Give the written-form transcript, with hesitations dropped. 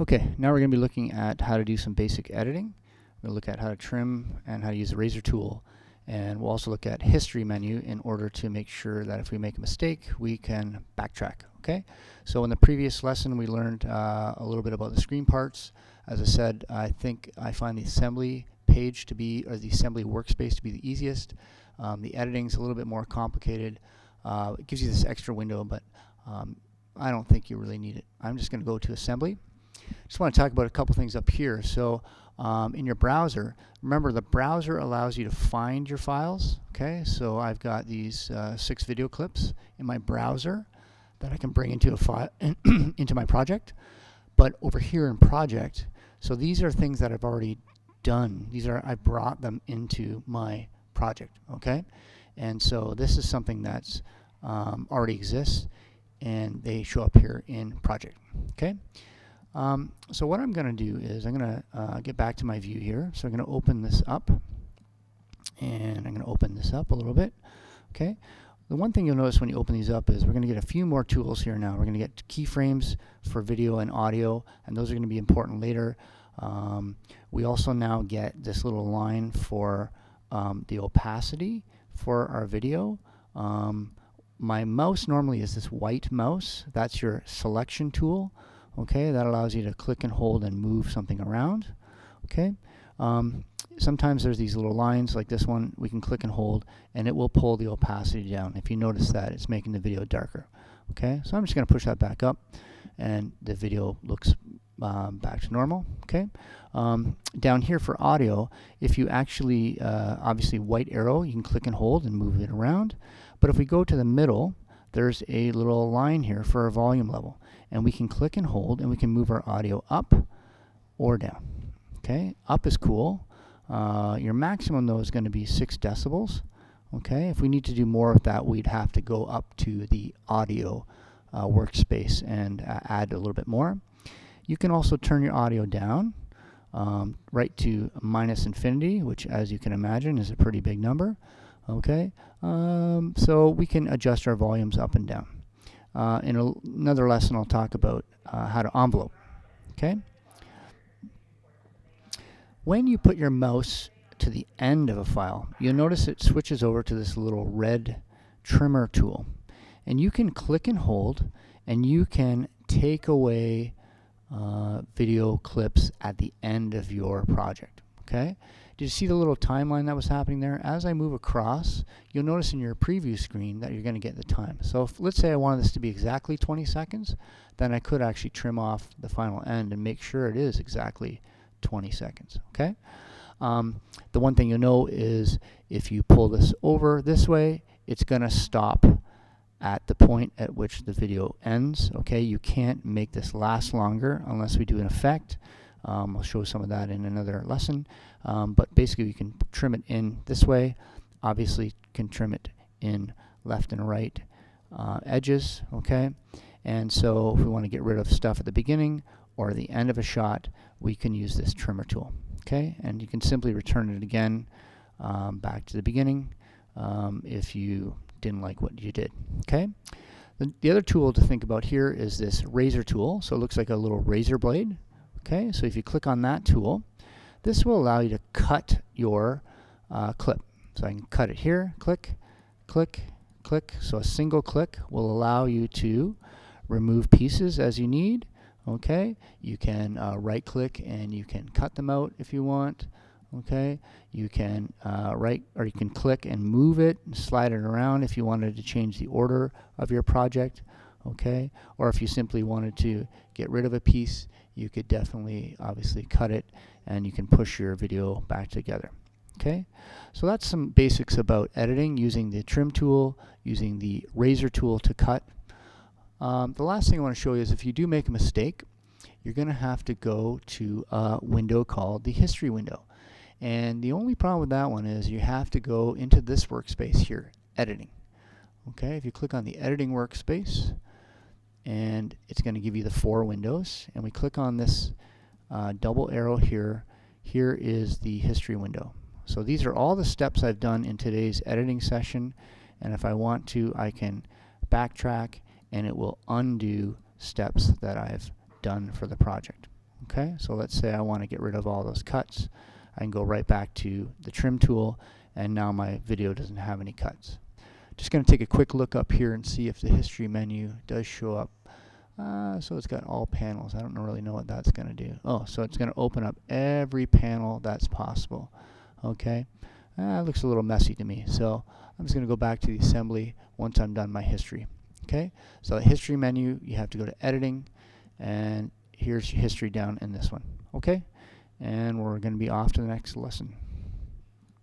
Okay, now we're going to be looking at how to do some basic editing. We'll look at how to trim and how to use the razor tool. And we'll also look at history menu in order to make sure that if we make a mistake, we can backtrack. Okay, so in the previous lesson, we learned a little bit about the screen parts. As I said, I think I find the assembly page to be, or the assembly workspace to be the easiest. The editing's a little bit more complicated. It gives you this extra window, but I don't think you really need it. I'm just going to go to assembly. Just want to talk about a couple things up here. So in your browser, remember the browser allows you to find your files. Okay, so I've got these 6 video clips in my browser that I can bring into a file into my project. But over here in project, so these are things that I've already done. I brought them into my project. Okay, and so this is something that's already exists, and they show up here in project. Okay. So what I'm going to do is I'm going to get back to my view here. So I'm going to open this up, and I'm going to open this up a little bit. Okay. The one thing you'll notice when you open these up is we're going to get a few more tools here now. We're going to get keyframes for video and audio, and those are going to be important later. We also now get this little line for the opacity for our video. My mouse normally is this white mouse. That's your selection tool. Okay, that allows you to click and hold and move something around. Okay, sometimes there's these little lines like this one. We can click and hold, and it will pull the opacity down. If you notice that, it's making the video darker. Okay, so I'm just going to push that back up, and the video looks back to normal. Okay, down here for audio, if you actually obviously white arrow, you can click and hold and move it around. But if we go to the middle, there's a little line here for our volume level, and we can click and hold, and we can move our audio up or down. Okay, up is cool. Your maximum though is going to be 6 decibels. Okay, if we need to do more of that, we'd have to go up to the audio workspace and add a little bit more. You can also turn your audio down right to -infinity, which, as you can imagine, is a pretty big number. Okay, so we can adjust our volumes up and down. In another lesson, I'll talk about how to envelope. Okay. When you put your mouse to the end of a file, you'll notice it switches over to this little red trimmer tool, and you can click and hold, and you can take away video clips at the end of your project. Okay. Did you see the little timeline that was happening there? As I move across, you'll notice in your preview screen that you're going to get the time. So if, let's say I wanted this to be exactly 20 seconds, then I could actually trim off the final end and make sure it is exactly 20 seconds. Okay. The one thing you'll know is if you pull this over this way, it's going to stop at the point at which the video ends. Okay. You can't make this last longer unless we do an effect. I'll show some of that in another lesson. But basically, you can trim it in this way. Obviously, you can trim it in left and right edges. Okay, and so if we want to get rid of stuff at the beginning or the end of a shot, we can use this trimmer tool. Okay, and you can simply return it again back to the beginning if you didn't like what you did. Okay. The other tool to think about here is this razor tool. So it looks like a little razor blade. Okay, so if you click on that tool, this will allow you to cut your clip. So I can cut it here, click, click, click. So a single click will allow you to remove pieces as you need. Okay, you can right click and you can cut them out if you want. Okay, you can you can click and move it and slide it around if you wanted to change the order of your project. Okay, or if you simply wanted to get rid of a piece, you could definitely obviously cut it, and you can push your video back together. Okay, so that's some basics about editing using the trim tool, using the razor tool to cut. The last thing I want to show you is if you do make a mistake, you're going to have to go to a window called the history window. And the only problem with that one is you have to go into this workspace here, editing. Okay, if you click on the editing workspace, and it's going to give you the 4 windows, and we click on this double arrow here. Here is the history window. So these are all the steps I've done in today's editing session, and if I want to, I can backtrack and it will undo steps that I've done for the project. Okay, so let's say I want to get rid of all those cuts. I can go right back to the trim tool, and now my video doesn't have any cuts. Just going to take a quick look up here and see if the history menu does show up. So it's got all panels. I don't really know what that's going to do. Oh, so it's going to open up every panel that's possible. Okay, it looks a little messy to me, so I'm just going to go back to the assembly once I'm done my history. Okay, so the history menu, you have to go to editing, and here's your history down in this one. Okay, and we're going to be off to the next lesson.